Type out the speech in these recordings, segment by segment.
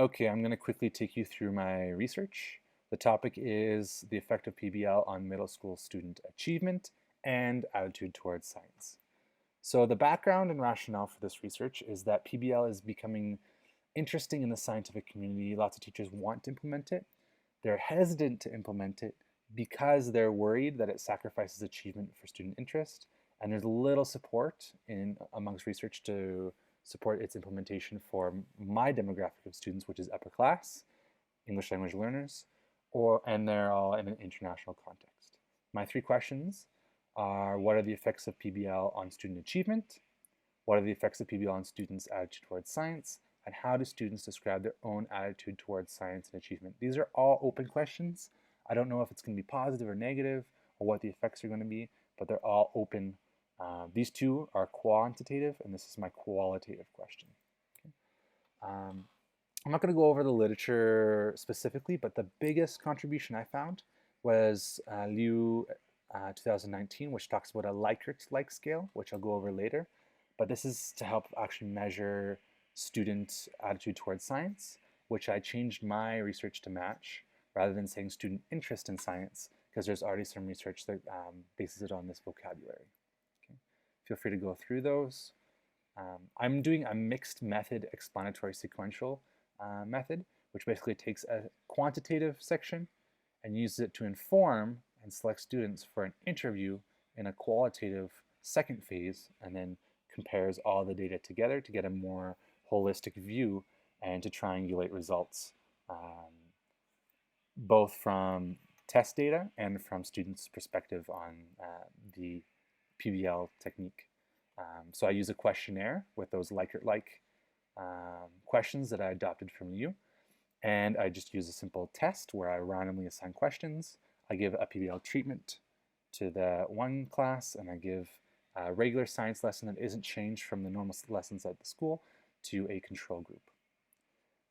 Okay, I'm going to quickly take you through my research. The topic is the effect of PBL on middle school student achievement and attitude towards science. So the background and rationale for this research is that PBL is becoming interesting in the scientific community. Lots of teachers want to implement it. They're hesitant to implement it because they're worried that it sacrifices achievement for student interest, and there's little support amongst research to support its implementation for my demographic of students, which is upper class, English language learners, and they're all in an international context. My three questions are: what are the effects of PBL on student achievement? What are the effects of PBL on students' attitude towards science? And how do students describe their own attitude towards science and achievement? These are all open questions. I don't know if it's going to be positive or negative or what the effects are going to be, but they're all open. These two are quantitative, and this is my qualitative question. Okay. I'm not going to go over the literature specifically, but the biggest contribution I found was Liu 2019, which talks about a Likert-like scale, which I'll go over later. But this is to help actually measure student attitude towards science, which I changed my research to match rather than saying student interest in science, because there's already some research that bases it on this vocabulary. Okay. Feel free to go through those. I'm doing a mixed method explanatory sequential method, which basically takes a quantitative section and uses it to inform and select students for an interview in a qualitative second phase, and then compares all the data together to get a more holistic view and to triangulate results, both from test data and from students' perspective on the PBL technique. So I use a questionnaire with those Likert-like questions that I adopted from you, and I just use a simple test where I randomly assign questions. I give a PBL treatment to the one class, and I give a regular science lesson that isn't changed from the normal lessons at the school to a control group.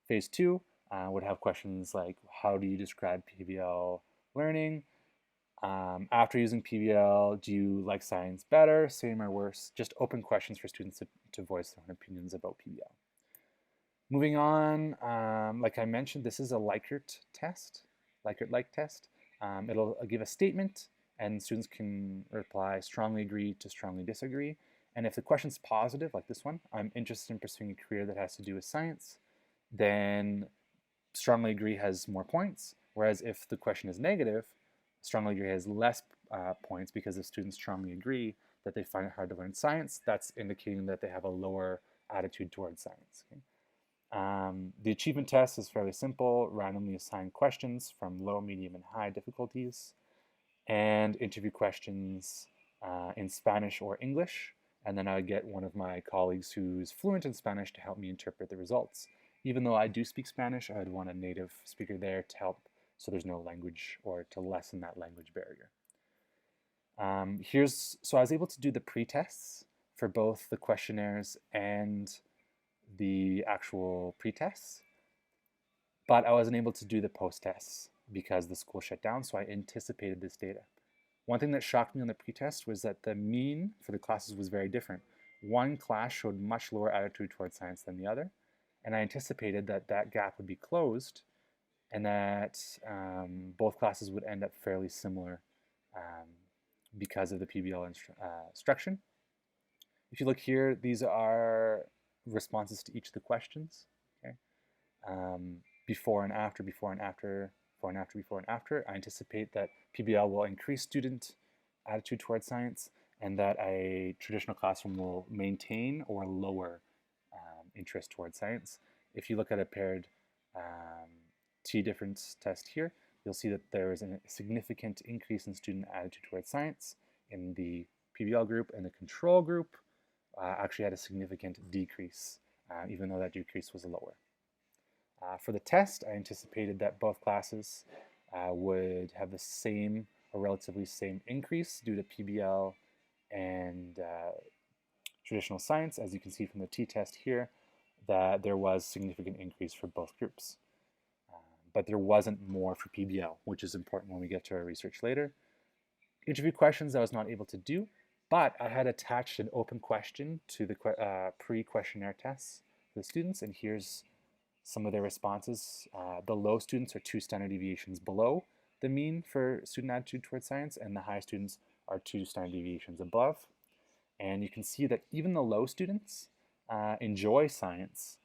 Phase 2 would have questions like, how do you describe PBL learning? After using PBL, do you like science better, same, or worse? Just open questions for students to voice their own opinions about PBL. Moving on, like I mentioned, this is a Likert test, Likert-like test. It'll give a statement, and students can reply strongly agree to strongly disagree. And if the question's positive, like this one, I'm interested in pursuing a career that has to do with science, then strongly agree has more points. Whereas if the question is negative, strongly agree has less points, because if students strongly agree that they find it hard to learn science, that's indicating that they have a lower attitude towards science. Okay? The achievement test is fairly simple: randomly assigned questions from low, medium, and high difficulties, and interview questions in Spanish or English. And then I would get one of my colleagues who's fluent in Spanish to help me interpret the results. Even though I do speak Spanish, I would want a native speaker there to help, so there's no language, or to lessen that language barrier. So I was able to do the pre-tests for both the questionnaires and the actual pre-tests, but I wasn't able to do the post-tests because the school shut down, so I anticipated this data. One thing that shocked me on the pre-test was that the mean for the classes was very different. One class showed much lower attitude towards science than the other, and I anticipated that that gap would be closed and that both classes would end up fairly similar because of the PBL instruction. If you look here, these are responses to each of the questions. Okay? Before and after, before and after, before and after, before and after. I anticipate that PBL will increase student attitude towards science, and that a traditional classroom will maintain or lower interest towards science. If you look at a paired T difference test here, you'll see that there is a significant increase in student attitude towards science in the PBL group, and the control group actually had a significant decrease, even though that decrease was lower. For the test, I anticipated that both classes would have the same, or relatively same, increase due to PBL and traditional science. As you can see from the t-test here, that there was significant increase for both groups. But there wasn't more for PBL, which is important when we get to our research later. Interview questions I was not able to do, but I had attached an open question to the pre-questionnaire tests for the students, and here's some of their responses. The low students are 2 standard deviations below the mean for student attitude towards science, and the high students are 2 standard deviations above. And you can see that even the low students enjoy science,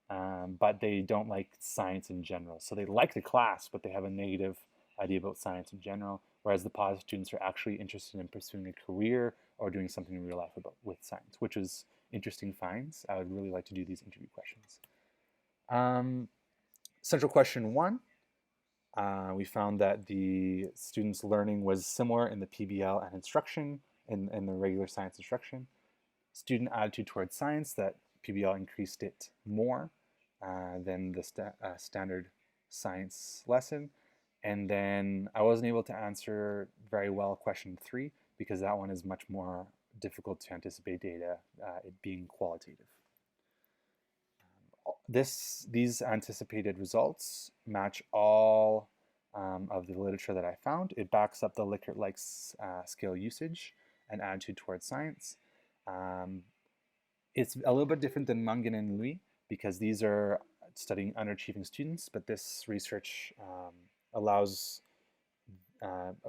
but they don't like science in general. So they like the class, but they have a negative idea about science in general, whereas the positive students are actually interested in pursuing a career or doing something in real life with science, which is interesting finds. I would really like to do these interview questions. Central question 1, we found that the students' learning was similar in the PBL and instruction, in the regular science instruction. Student attitude towards science, that PBL increased it more than the standard science lesson. And then I wasn't able to answer very well question 3 because that one is much more difficult to anticipate data, it being qualitative. These anticipated results match all of the literature that I found. It backs up the Likert-Likes scale usage and attitude towards science. It's a little bit different than Mungen and Louis because these are studying underachieving students, but this research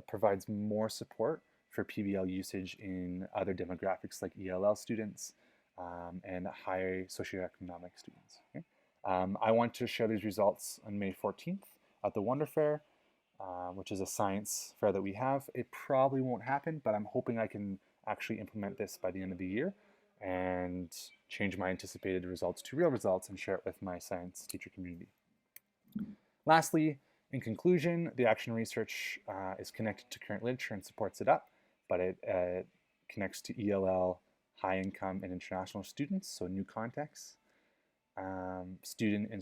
provides more support for PBL usage in other demographics like ELL students and high socioeconomic students. Okay? I want to share these results on May 14th at the Wonder Fair, which is a science fair that we have. It probably won't happen, but I'm hoping I can actually implement this by the end of the year and change my anticipated results to real results and share it with my science teacher community. Lastly, in conclusion, the action research is connected to current literature and supports it up, but it connects to ELL, high income, and international students, so new contexts. Student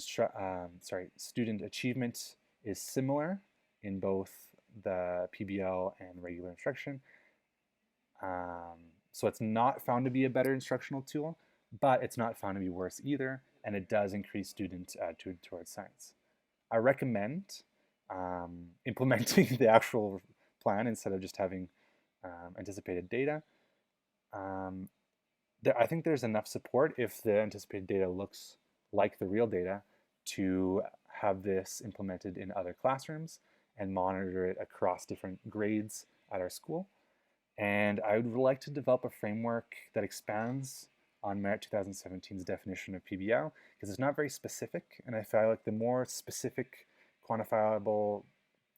achievement is similar in both the PBL and regular instruction. So it's not found to be a better instructional tool, but it's not found to be worse either, and it does increase student attitude towards science. I recommend implementing the actual plan instead of just having anticipated data. I think there's enough support if the anticipated data looks like the real data to have this implemented in other classrooms and monitor it across different grades at our school. And I would like to develop a framework that expands on Merit 2017's definition of PBL because it's not very specific, and I feel like the more specific, quantifiable,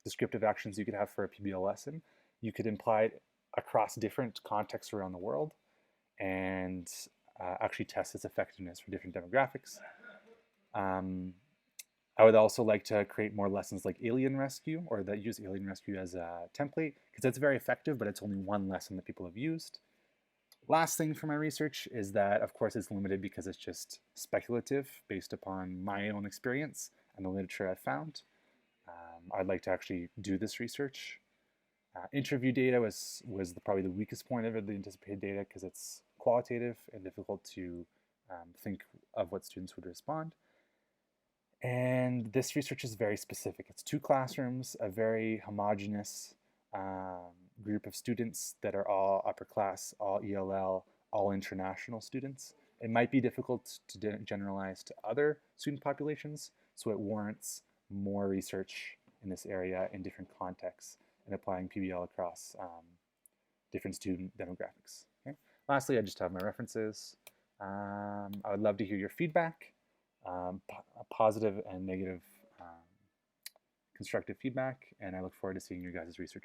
descriptive actions you could have for a PBL lesson, you could imply it across different contexts around the world and actually test its effectiveness for different demographics. I would also like to create more lessons like alien rescue, or that use alien rescue as a template, because it's very effective, but it's only one lesson that people have used. Last thing for my research is that, of course, it's limited because it's just speculative based upon my own experience and the literature I've found. I'd like to actually do this research. Interview data was probably the weakest point of it, the anticipated data, because it's qualitative and difficult to think of what students would respond. And this research is very specific. It's 2 classrooms, a very homogeneous group of students that are all upper class, all ELL, all international students. It might be difficult to generalize to other student populations, so it warrants more research in this area in different contexts and applying PBL across different student demographics. Okay? Lastly, I just have my references. I would love to hear your feedback. Positive and negative constructive feedback, and I look forward to seeing your guys' research.